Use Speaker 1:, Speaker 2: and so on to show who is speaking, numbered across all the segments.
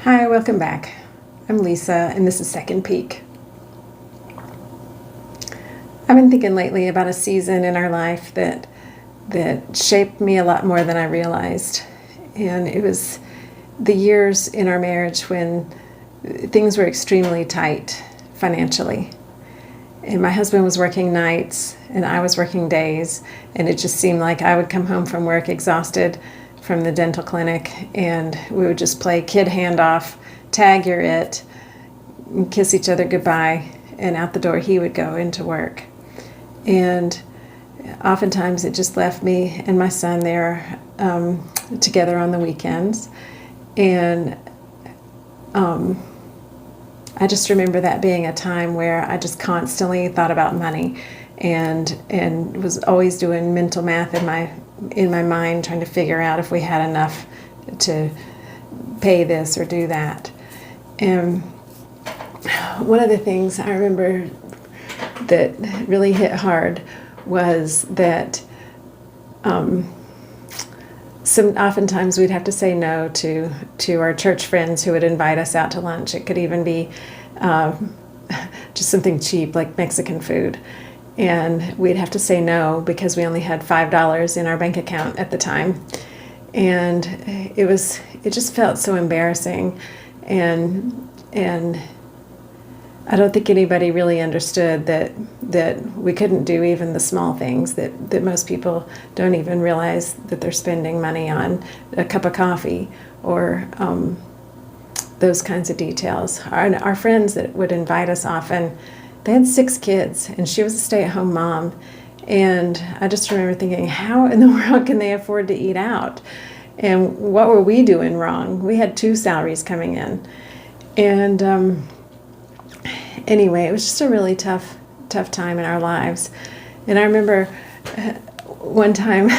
Speaker 1: Hi, welcome back. I'm Lisa, and this is Second Peek. I've been thinking lately about a season in our life that shaped me a lot more than I realized. And it was the years in our marriage when things were extremely tight financially. And my husband was working nights, and I was working days, and it just seemed like I would come home from work exhausted from the dental clinic, and we would just play kid handoff, tag you're it, and kiss each other goodbye, and out the door he would go into work. And oftentimes it just left me and my son there together on the weekends. And I just remember that being a time where I just constantly thought about money and was always doing mental math in my mind, trying to figure out if we had enough to pay this or do that. And one of the things I remember that really hit hard was that oftentimes we'd have to say no to our church friends who would invite us out to lunch. It could even be just something cheap like Mexican food. And we'd have to say no because we only had $5 in our bank account at the time. And it just felt so embarrassing. And I don't think anybody really understood that we couldn't do even the small things that most people don't even realize that they're spending money on, a cup of coffee or those kinds of details. Our friends that would invite us often, they had 6 kids, and she was a stay-at-home mom. And I just remember thinking, how in the world can they afford to eat out? And what were we doing wrong? We had 2 salaries coming in. And anyway, it was just a really tough time in our lives. And I remember one time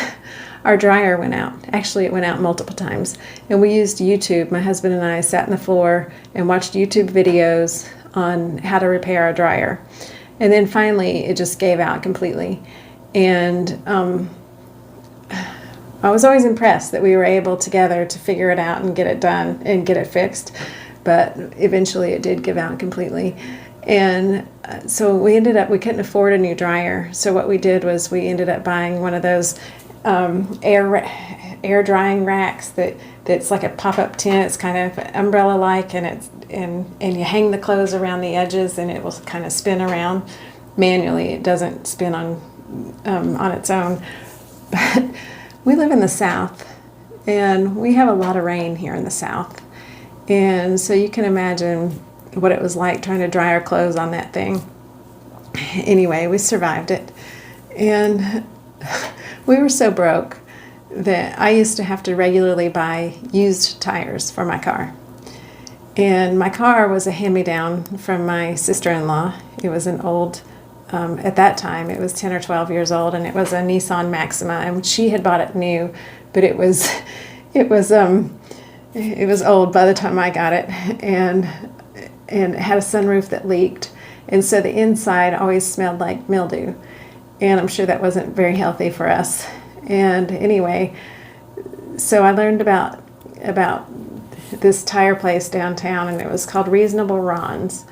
Speaker 1: our dryer went out. Actually, it went out multiple times. And we used YouTube. My husband and I sat on the floor and watched YouTube videos on how to repair our dryer. And then finally, it just gave out completely. And I was always impressed that we were able together to figure it out and get it done and get it fixed. But eventually it did give out completely. And so we couldn't afford a new dryer. So what we did was we ended up buying one of those air drying racks that's like a pop-up tent. It's kind of umbrella-like, and you hang the clothes around the edges, and it will kind of spin around manually. It doesn't spin on its own. But we live in the South, and we have a lot of rain here in the South. And so you can imagine what it was like trying to dry our clothes on that thing. Anyway, we survived it. And we were so broke that I used to have to regularly buy used tires for my car. And my car was a hand-me-down from my sister-in-law. It was an old, at that time, it was 10 or 12 years old, and it was a Nissan Maxima, and she had bought it new, but it was old by the time I got it, and it had a sunroof that leaked. And so the inside always smelled like mildew. And I'm sure that wasn't very healthy for us. And anyway, so I learned about this tire place downtown, and it was called Reasonable Ron's.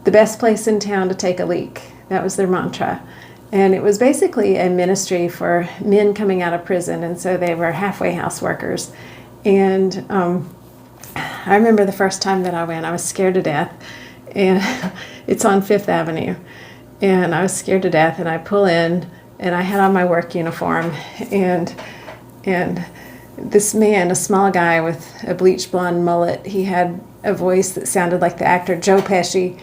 Speaker 1: The best place in town to take a leak. That was their mantra. And it was basically a ministry for men coming out of prison, and so they were halfway house workers. And I remember the first time that I went, I was scared to death. And it's on 5th Avenue. And I was scared to death, and I pull in, and I had on my work uniform, and this man, a small guy with a bleached blonde mullet, he had a voice that sounded like the actor Joe Pesci,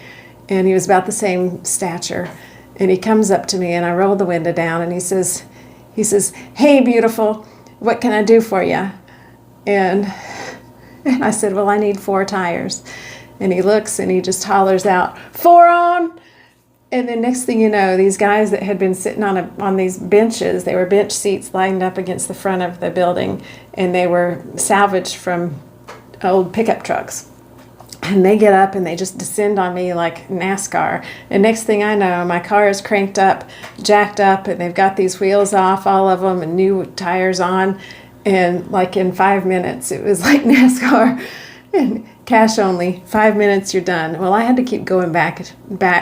Speaker 1: and he was about the same stature. And he comes up to me, and I roll the window down, and he says, "Hey, beautiful, what can I do for you?" And I said, "Well, I need 4 tires." And he looks, and he just hollers out, "4 on!" And then next thing you know, these guys that had been sitting on these benches, they were bench seats lined up against the front of the building, and they were salvaged from old pickup trucks. And they get up and they just descend on me like NASCAR. And next thing I know, my car is cranked up, jacked up, and they've got these wheels off, all of them, and new tires on. And like in 5 minutes, it was like NASCAR. And cash only, 5 minutes, you're done. Well, I had to keep going back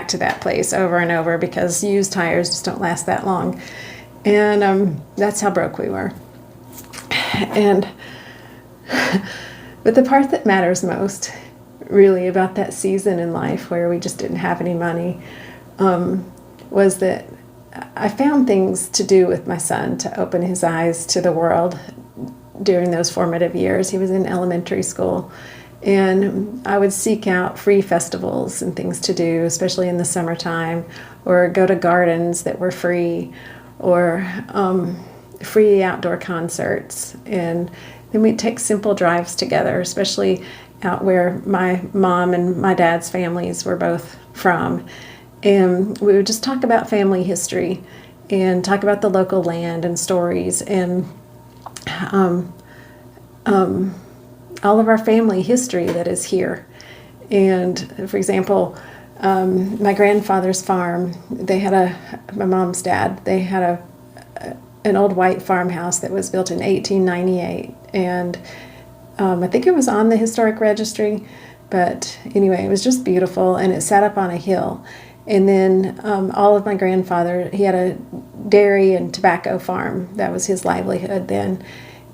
Speaker 1: to that place over and over because used tires just don't last that long. And that's how broke we were. And but the part that matters most, really, about that season in life where we just didn't have any money, was that I found things to do with my son to open his eyes to the world during those formative years. He was in elementary school, and I would seek out free festivals and things to do, especially in the summertime, or go to gardens that were free, or free outdoor concerts. And then we'd take simple drives together, especially out where my mom and my dad's families were both from. And we would just talk about family history and talk about the local land and stories and all of our family history that is here. And for example, my grandfather's farm, my mom's dad, they had an old white farmhouse that was built in 1898. And I think it was on the historic registry, but anyway, it was just beautiful, and it sat up on a hill. And then all of my grandfather, he had a dairy and tobacco farm. That was his livelihood then.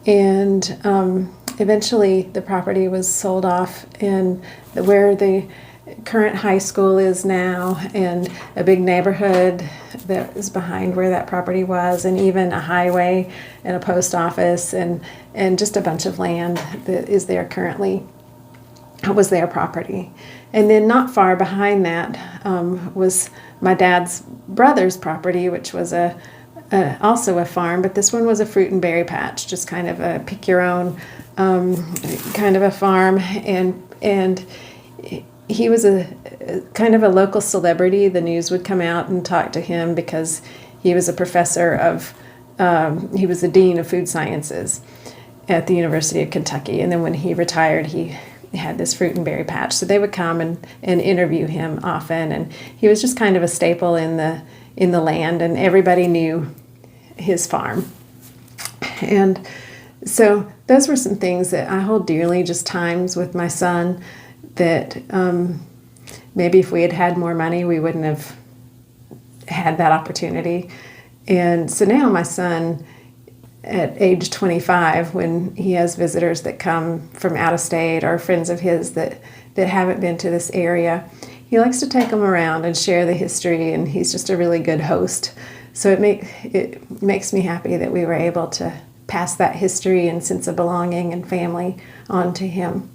Speaker 1: And eventually the property was sold off, and where the current high school is now, and a big neighborhood that is behind where that property was, and even a highway and a post office and just a bunch of land that is there currently was their property. And then not far behind that was my dad's brother's property, which was also a farm, but this one was a fruit and berry patch, just kind of a pick your own kind of a farm. And he was a kind of a local celebrity. The news would come out and talk to him because he was a professor of, he was the dean of food sciences at the University of Kentucky. And then when he retired, he had this fruit and berry patch. So they would come and interview him often. And he was just kind of a staple in the land, and everybody knew his farm. And so those were some things that I hold dearly, just times with my son that maybe if we had had more money, we wouldn't have had that opportunity. And so now my son, at age 25, when he has visitors that come from out of state or friends of his that haven't been to this area, he likes to take them around and share the history, and he's just a really good host. So it makes me happy that we were able to pass that history and sense of belonging and family on to him.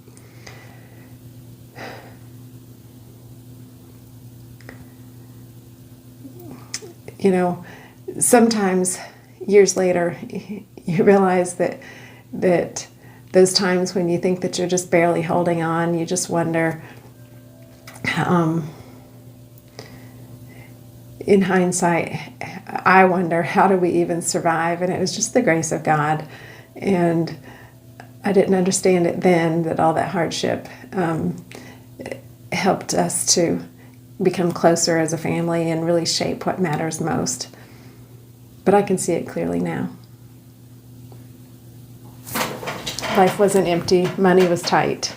Speaker 1: You know, sometimes years later, you realize that those times when you think that you're just barely holding on, you just wonder, in hindsight, I wonder, how do we even survive? And it was just the grace of God. And I didn't understand it then, that all that hardship helped us to become closer as a family and really shape what matters most. But I can see it clearly now. Life wasn't empty. Money was tight.